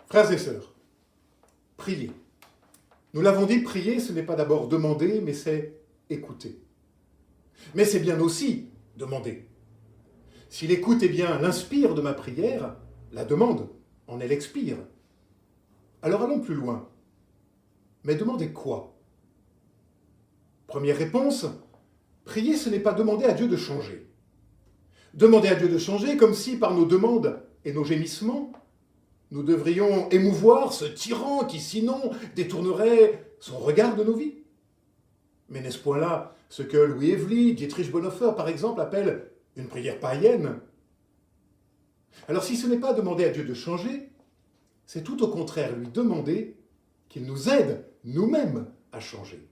Frères et sœurs, priez. Nous l'avons dit, prier, ce n'est pas d'abord demander, mais c'est écouter. Mais c'est bien aussi demander. Si l'écoute, eh bien, l'inspire de ma prière, la demande en elle expire. Alors allons plus loin. Mais demandez quoi? Première réponse, prier, ce n'est pas demander à Dieu de changer. Demander à Dieu de changer comme si par nos demandes et nos gémissements, nous devrions émouvoir ce tyran qui sinon détournerait son regard de nos vies. Mais n'est-ce point là ce que Louis Evely, Dietrich Bonhoeffer par exemple appellent une prière païenne? Alors si ce n'est pas demander à Dieu de changer, c'est tout au contraire lui demander qu'il nous aide nous-mêmes à changer.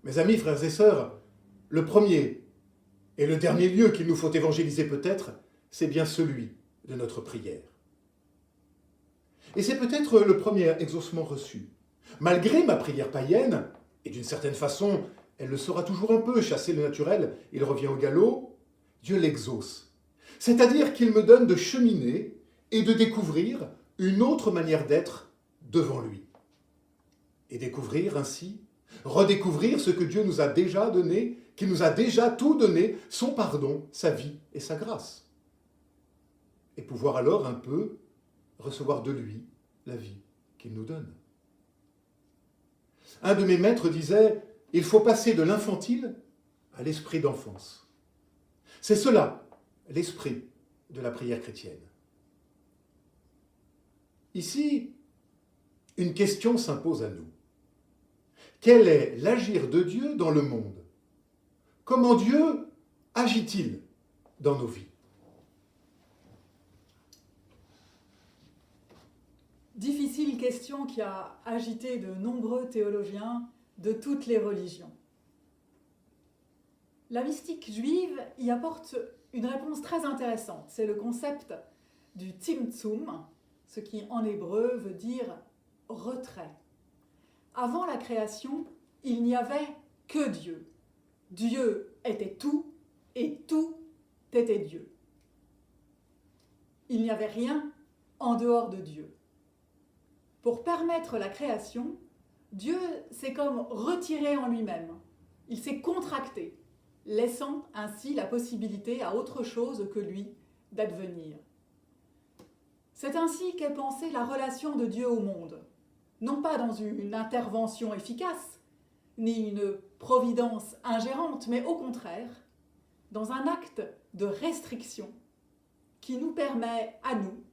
Mes amis, frères et sœurs, le premier et le dernier lieu qu'il nous faut évangéliser peut-être, c'est bien celui de notre prière. Et c'est peut-être le premier exaucement reçu. Malgré ma prière païenne, et d'une certaine façon, elle le sera toujours un peu, chasser le naturel, il revient au galop, Dieu l'exauce. C'est-à-dire qu'il me donne de cheminer et de découvrir une autre manière d'être devant lui. Et découvrir ainsi, redécouvrir ce que Dieu nous a déjà donné, qu'il nous a déjà tout donné, son pardon, sa vie et sa grâce. Et pouvoir alors un peu recevoir de lui la vie qu'il nous donne. Un de mes maîtres disait « Il faut passer de l'infantile à l'esprit d'enfance ». C'est cela, l'esprit de la prière chrétienne. Ici, une question s'impose à nous. Quel est l'agir de Dieu dans le monde? Comment Dieu agit-il dans nos vies? Difficile question qui a agité de nombreux théologiens de toutes les religions. La mystique juive y apporte une réponse très intéressante. C'est le concept du Tzimtzum, ce qui en hébreu veut dire retrait. Avant la création, il n'y avait que Dieu. Dieu était tout et tout était Dieu. Il n'y avait rien en dehors de Dieu. Pour permettre la création, Dieu s'est comme retiré en lui-même. Il s'est contracté, laissant ainsi la possibilité à autre chose que lui d'advenir. C'est ainsi qu'est pensée la relation de Dieu au monde, non pas dans une intervention efficace, ni une providence ingérante, mais au contraire, dans un acte de restriction qui nous permet à nous,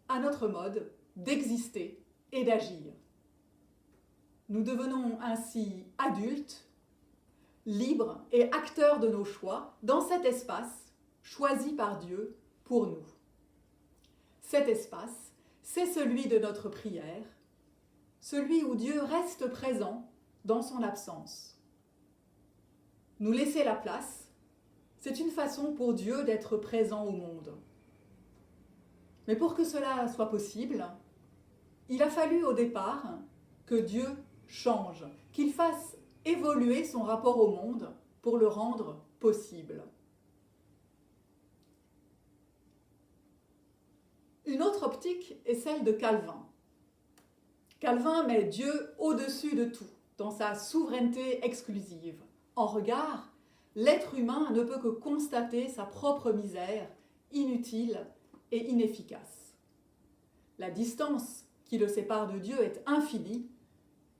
à notre mode, d'exister et d'agir. Nous devenons ainsi adultes, libres et acteurs de nos choix dans cet espace choisi par Dieu pour nous. Cet espace, c'est celui de notre prière, celui où Dieu reste présent dans son absence. Nous laisser la place, c'est une façon pour Dieu d'être présent au monde. Mais pour que cela soit possible, il a fallu au départ que Dieu change, qu'il fasse évoluer son rapport au monde pour le rendre possible. Une autre optique est celle de Calvin. Calvin met Dieu au-dessus de tout, dans sa souveraineté exclusive. En regard, l'être humain ne peut que constater sa propre misère, inutile et inefficace. La distance qui le sépare de Dieu est infinie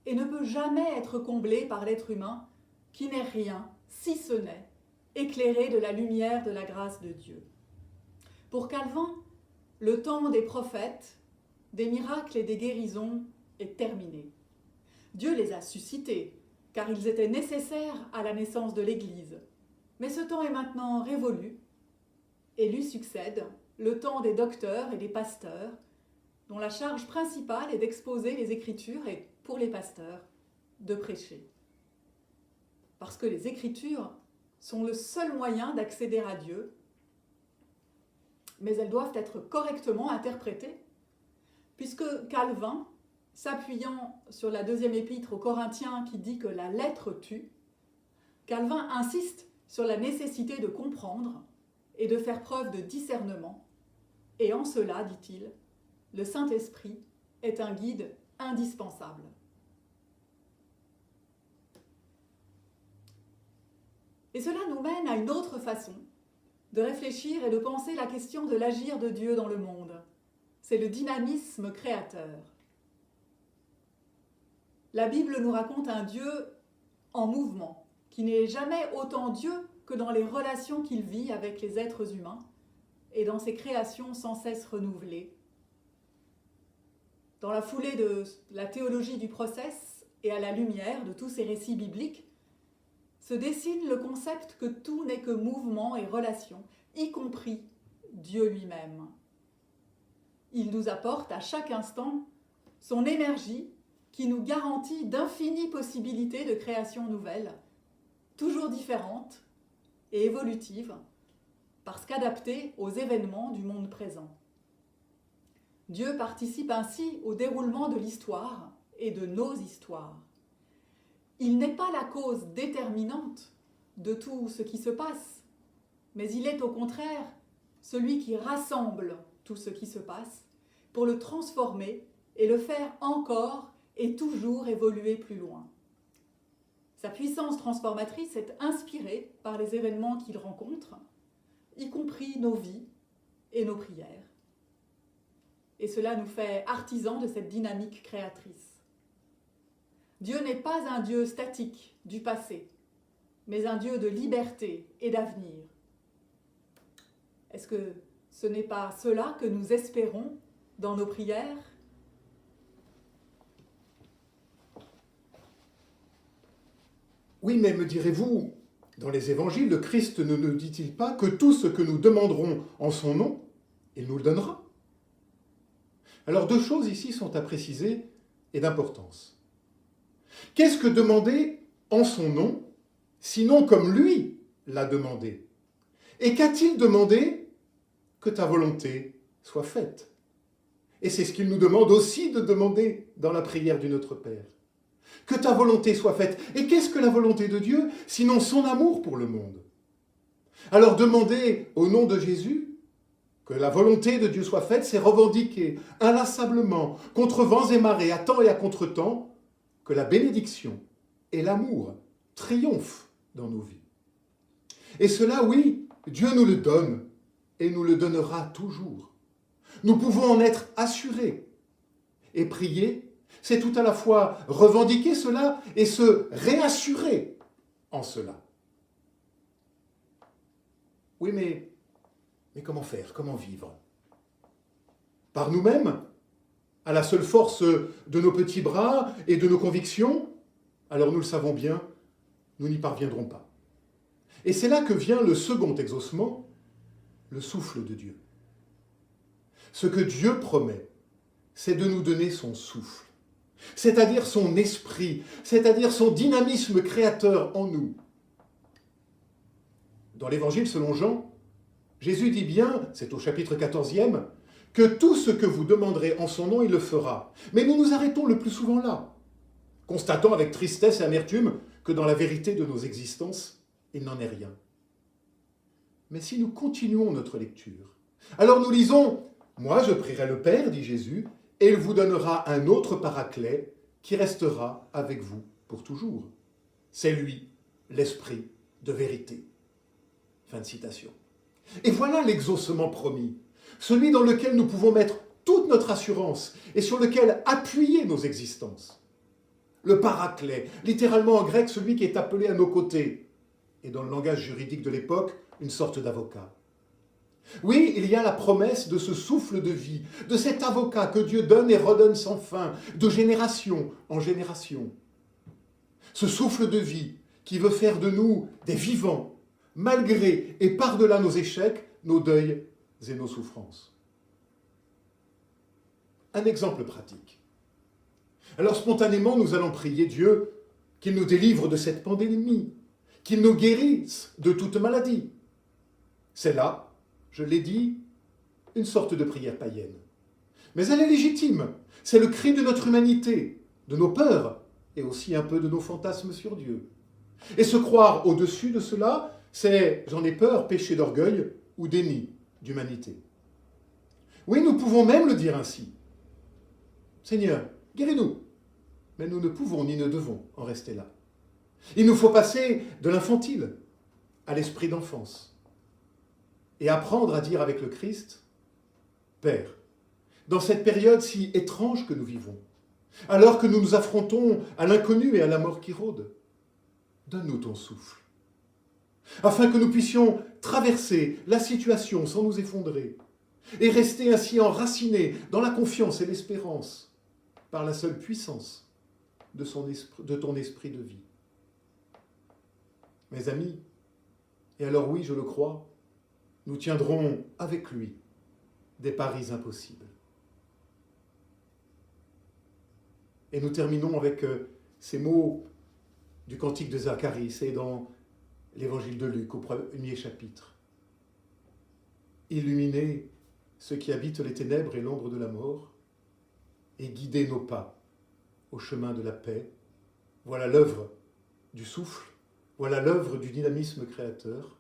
et ne peut jamais être comblée par l'être humain qui n'est rien, si ce n'est éclairé de la lumière de la grâce de Dieu. Pour Calvin, le temps des prophètes, des miracles et des guérisons est terminé. Dieu les a suscités, car ils étaient nécessaires à la naissance de l'Église. Mais ce temps est maintenant révolu, et lui succède le temps des docteurs et des pasteurs, dont la charge principale est d'exposer les Écritures et, pour les pasteurs, de prêcher. Parce que les Écritures sont le seul moyen d'accéder à Dieu, mais elles doivent être correctement interprétées, puisque Calvin, s'appuyant sur la deuxième épître aux Corinthiens qui dit que la lettre tue, Calvin insiste sur la nécessité de comprendre et de faire preuve de discernement Et en cela, dit-il, le Saint-Esprit est un guide indispensable. Et cela nous mène à une autre façon de réfléchir et de penser la question de l'agir de Dieu dans le monde. C'est le dynamisme créateur. La Bible nous raconte un Dieu en mouvement, qui n'est jamais autant Dieu que dans les relations qu'il vit avec les êtres humains et dans ses créations sans cesse renouvelées. Dans la foulée de la théologie du process et à la lumière de tous ces récits bibliques, se dessine le concept que tout n'est que mouvement et relation, y compris Dieu lui-même. Il nous apporte à chaque instant son énergie qui nous garantit d'infinies possibilités de création nouvelle, toujours différentes et évolutives, parce qu'adaptées aux événements du monde présent. Dieu participe ainsi au déroulement de l'histoire et de nos histoires. Il n'est pas la cause déterminante de tout ce qui se passe, mais il est au contraire celui qui rassemble tout ce qui se passe pour le transformer et le faire encore et toujours évoluer plus loin. Sa puissance transformatrice est inspirée par les événements qu'il rencontre, y compris nos vies et nos prières. Et cela nous fait artisans de cette dynamique créatrice. Dieu n'est pas un Dieu statique du passé, mais un Dieu de liberté et d'avenir. Est-ce que ce n'est pas cela que nous espérons dans nos prières ? Oui, mais me direz-vous, dans les évangiles, le Christ ne nous dit-il pas que tout ce que nous demanderons en son nom, il nous le donnera ? Alors 2 choses ici sont à préciser et d'importance. Qu'est-ce que demander en son nom, sinon comme lui l'a demandé ? Et qu'a-t-il demandé ? Que ta volonté soit faite. Et c'est ce qu'il nous demande aussi de demander dans la prière du Notre Père. Que ta volonté soit faite. Et qu'est-ce que la volonté de Dieu, sinon son amour pour le monde ? Alors demander au nom de Jésus que la volonté de Dieu soit faite, c'est revendiquer inlassablement, contre vents et marées, à temps et à contre-temps, que la bénédiction et l'amour triomphent dans nos vies. Et cela, oui, Dieu nous le donne et nous le donnera toujours. Nous pouvons en être assurés. Et prier, c'est tout à la fois revendiquer cela et se réassurer en cela. Oui, mais comment faire ? Comment vivre ? Par nous-mêmes ? À la seule force de nos petits bras et de nos convictions ? Alors nous le savons bien, nous n'y parviendrons pas. Et c'est là que vient le second exaucement, le souffle de Dieu. Ce que Dieu promet, c'est de nous donner son souffle, c'est-à-dire son esprit, c'est-à-dire son dynamisme créateur en nous. Dans l'Évangile selon Jean, Jésus dit bien, c'est au chapitre 14e, que tout ce que vous demanderez en son nom, il le fera. Mais nous nous arrêtons le plus souvent là, constatant avec tristesse et amertume que dans la vérité de nos existences, il n'en est rien. Mais si nous continuons notre lecture, alors nous lisons « Moi je prierai le Père, dit Jésus, et il vous donnera un autre paraclet qui restera avec vous pour toujours. C'est lui, l'Esprit de vérité. » Fin de citation. Et voilà l'exaucement promis, celui dans lequel nous pouvons mettre toute notre assurance et sur lequel appuyer nos existences. Le paraclet, littéralement en grec, celui qui est appelé à nos côtés, et dans le langage juridique de l'époque, une sorte d'avocat. Oui, il y a la promesse de ce souffle de vie, de cet avocat que Dieu donne et redonne sans fin, de génération en génération. Ce souffle de vie qui veut faire de nous des vivants, malgré et par-delà nos échecs, nos deuils et nos souffrances. Un exemple pratique. Alors spontanément, nous allons prier Dieu qu'il nous délivre de cette pandémie, qu'il nous guérisse de toute maladie. C'est là, je l'ai dit, une sorte de prière païenne. Mais elle est légitime. C'est le cri de notre humanité, de nos peurs, et aussi un peu de nos fantasmes sur Dieu. Et se croire au-dessus de cela, c'est, j'en ai peur, péché d'orgueil ou déni d'humanité. Oui, nous pouvons même le dire ainsi. Seigneur, guéris-nous. Mais nous ne pouvons ni ne devons en rester là. Il nous faut passer de l'infantile à l'esprit d'enfance et apprendre à dire avec le Christ, Père, dans cette période si étrange que nous vivons, alors que nous nous affrontons à l'inconnu et à la mort qui rôde, donne-nous ton souffle, afin que nous puissions traverser la situation sans nous effondrer et rester ainsi enracinés dans la confiance et l'espérance par la seule puissance de ton esprit de vie. Mes amis, et alors oui, je le crois, nous tiendrons avec lui des paris impossibles. Et nous terminons avec ces mots du cantique de Zacharie, c'est dans l'évangile de Luc, au 1er chapitre. Illuminez ceux qui habitent les ténèbres et l'ombre de la mort, et guidez nos pas au chemin de la paix. Voilà l'œuvre du souffle, voilà l'œuvre du dynamisme créateur,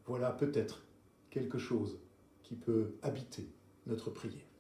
voilà peut-être quelque chose qui peut habiter notre prière.